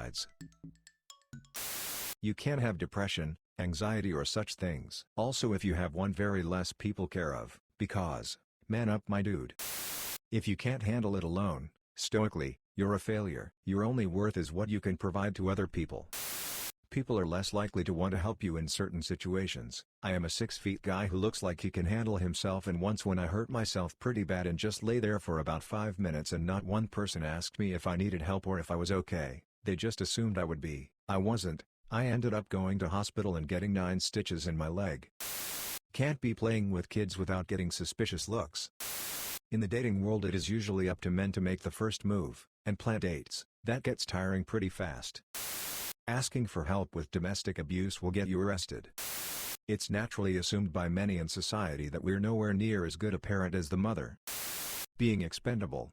suicides. You can't have depression, anxiety or such things. Also if you have one very less people care of, because, man up my dude. If you can't handle it alone, stoically, you're a failure. Your only worth is what you can provide to other people. People are less likely to want to help you in certain situations. I am a 6 feet guy who looks like he can handle himself, and once when I hurt myself pretty bad and just lay there for about 5 minutes and not one person asked me if I needed help or if I was okay, they just assumed I would be. I wasn't. I ended up going to hospital and getting 9 stitches in my leg. Can't be playing with kids without getting suspicious looks. In the dating world it is usually up to men to make the first move, and plan dates. That gets tiring pretty fast. Asking for help with domestic abuse will get you arrested. It's naturally assumed by many in society that we're nowhere near as good a parent as the mother. Being expendable.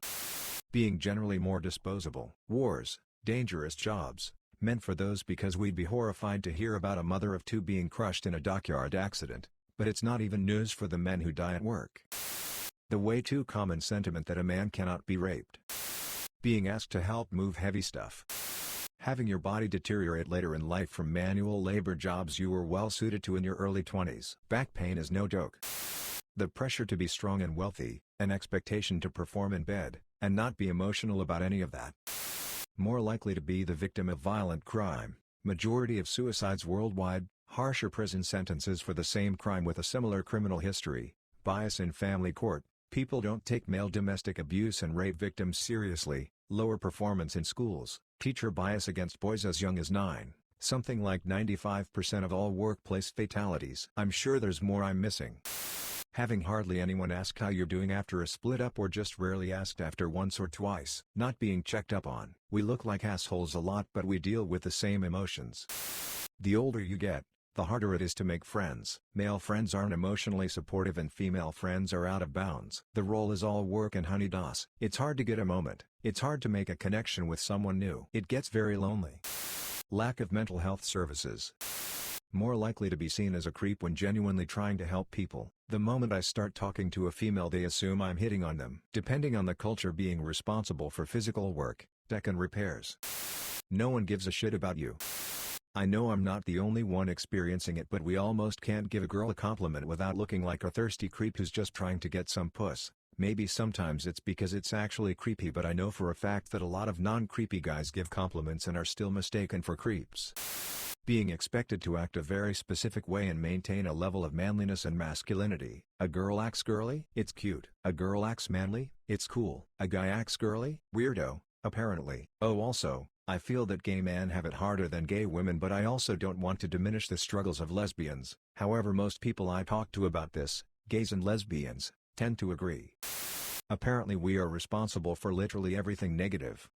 Being generally more disposable. Wars, dangerous jobs, meant for those because we'd be horrified to hear about a mother of 2 being crushed in a dockyard accident, but it's not even news for the men who die at work. The way too common sentiment that a man cannot be raped. Being asked to help move heavy stuff. Having your body deteriorate later in life from manual labor jobs you were well suited to in your early 20s. Back pain is no joke. The pressure to be strong and wealthy, an expectation to perform in bed, and not be emotional about any of that. More likely to be the victim of violent crime, majority of suicides worldwide, harsher prison sentences for the same crime with a similar criminal history, bias in family court, people don't take male domestic abuse and rape victims seriously, lower performance in schools, teacher bias against boys as young as 9, something like 95% of all workplace fatalities. I'm sure there's more I'm missing. Having hardly anyone ask how you're doing after a split up or just rarely asked after once or twice. Not being checked up on. We look like assholes a lot but we deal with the same emotions. The older you get, the harder it is to make friends. Male friends aren't emotionally supportive and female friends are out of bounds. The role is all work and honey-dos. It's hard to get a moment. It's hard to make a connection with someone new. It gets very lonely. Lack of mental health services. More likely to be seen as a creep when genuinely trying to help people. The moment I start talking to a female they assume I'm hitting on them. Depending on the culture, being responsible for physical work, deck and repairs. No one gives a shit about you. I know I'm not the only one experiencing it, but we almost can't give a girl a compliment without looking like a thirsty creep who's just trying to get some puss. Maybe sometimes it's because it's actually creepy, but I know for a fact that a lot of non-creepy guys give compliments and are still mistaken for creeps. Being expected to act a very specific way and maintain a level of manliness and masculinity. A girl acts girly? It's cute. A girl acts manly? It's cool. A guy acts girly? Weirdo, apparently. Oh, also, I feel that gay men have it harder than gay women, but I also don't want to diminish the struggles of lesbians. However, most people I talk to about this, gays and lesbians, tend to agree. Apparently we are responsible for literally everything negative.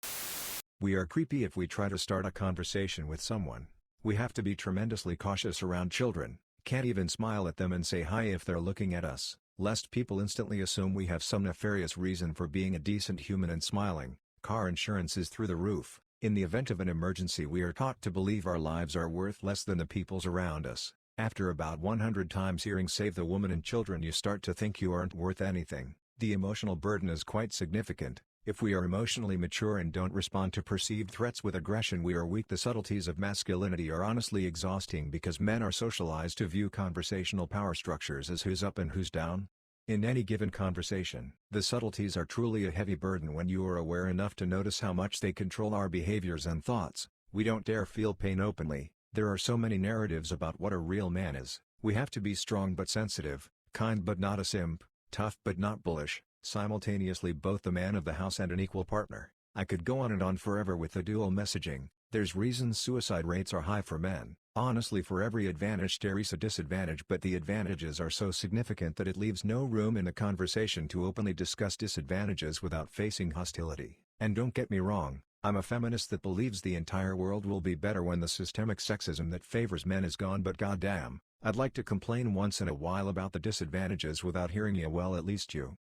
We are creepy if we try to start a conversation with someone. We have to be tremendously cautious around children, can't even smile at them and say hi if they're looking at us, lest people instantly assume we have some nefarious reason for being a decent human and smiling. Car insurance is through the roof. In the event of an emergency we are taught to believe our lives are worth less than the people's around us. After about 100 times hearing "save the woman and children," you start to think you aren't worth anything. The emotional burden is quite significant. If we are emotionally mature and don't respond to perceived threats with aggression, we are weak. The subtleties of masculinity are honestly exhausting because men are socialized to view conversational power structures as who's up and who's down. In any given conversation, the subtleties are truly a heavy burden when you are aware enough to notice how much they control our behaviors and thoughts. We don't dare feel pain openly. There are so many narratives about what a real man is. We have to be strong but sensitive, kind but not a simp, tough but not bullish, simultaneously both the man of the house and an equal partner. I could go on and on forever with the dual messaging. There's reasons suicide rates are high for men. Honestly, for every advantage there is a disadvantage, but the advantages are so significant that it leaves no room in the conversation to openly discuss disadvantages without facing hostility. And don't get me wrong, I'm a feminist that believes the entire world will be better when the systemic sexism that favors men is gone, but goddamn, I'd like to complain once in a while about the disadvantages without hearing "yeah, well, at least you."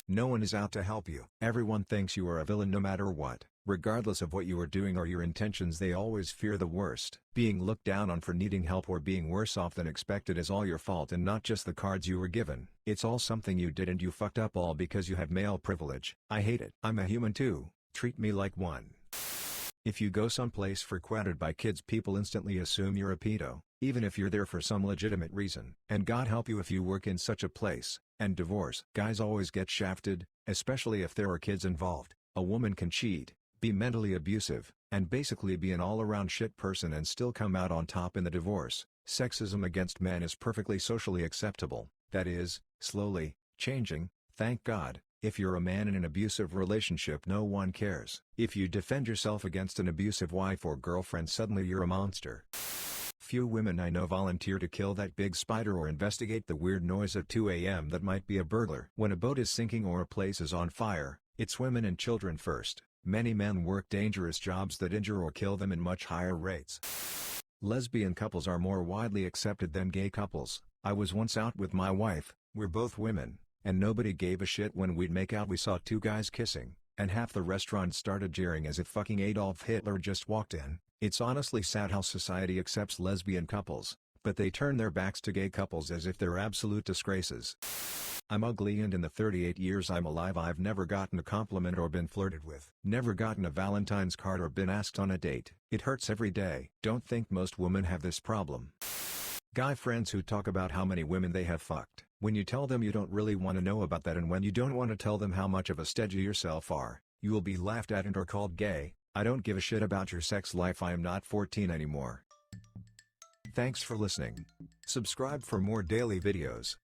No one is out to help you. Everyone thinks you are a villain no matter what. Regardless of what you are doing or your intentions, they always fear the worst. Being looked down on for needing help or being worse off than expected is all your fault and not just the cards you were given. It's all something you did and you fucked up all because you have male privilege. I hate it. I'm a human too. Treat me like one. If you go someplace frequented by kids, people instantly assume you're a pedo, even if you're there for some legitimate reason. And God help you if you work in such a place. And divorce. Guys always get shafted, especially if there are kids involved. A woman can cheat, be mentally abusive, and basically be an all-around shit person and still come out on top in the divorce. Sexism against men is perfectly socially acceptable, that is, slowly, changing, thank God. If you're a man in an abusive relationship, no one cares. If you defend yourself against an abusive wife or girlfriend, suddenly you're a monster. Few women I know volunteer to kill that big spider or investigate the weird noise at 2 a.m. that might be a burglar. When a boat is sinking or a place is on fire, it's women and children first. Many men work dangerous jobs that injure or kill them in much higher rates. Lesbian couples are more widely accepted than gay couples. I was once out with my wife, we're both women, and nobody gave a shit when we'd make out. We saw two guys kissing, and half the restaurant started jeering as if fucking Adolf Hitler just walked in. It's honestly sad how society accepts lesbian couples, but they turn their backs to gay couples as if they're absolute disgraces. I'm ugly, and in the 38 years I'm alive I've never gotten a compliment or been flirted with. Never gotten a Valentine's card or been asked on a date. It hurts every day. Don't think most women have this problem. Guy friends who talk about how many women they have fucked. When you tell them you don't really want to know about that, and when you don't want to tell them how much of a stud you yourself are, you will be laughed at and or called gay. I don't give a shit about your sex life. I am not 14 anymore. Thanks for listening. Subscribe for more daily videos.